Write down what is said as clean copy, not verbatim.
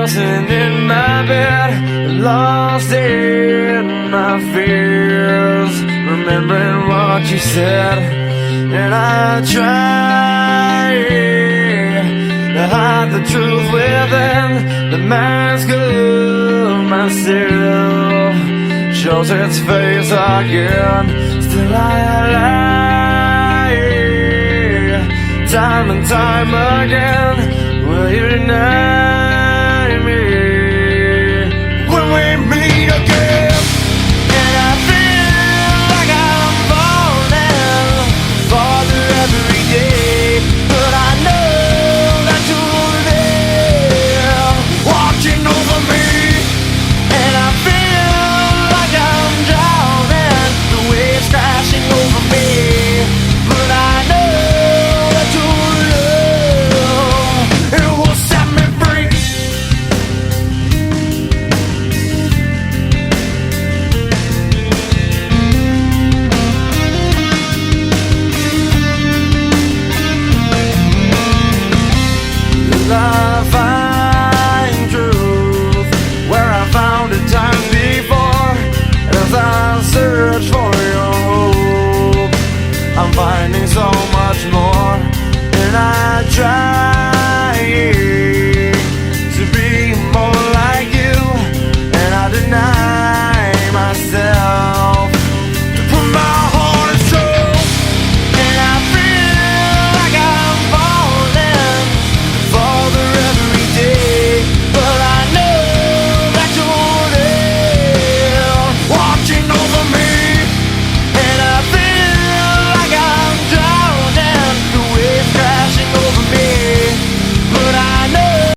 tossing in my bed, lost in my fears, remembering what you said. And I try to hide the truth within the mask of myself, shows its face again. Still I lie, time and time again. Will you deny me when we meet again? And I feel like I'm falling farther every day, but I know that you're there, watching over me. And I feel like I'm drowning, the waves crashing over me, but I know that your love, it will set me free. I find truth where I found it time before. As I search for your hope, I'm finding so much more. And I try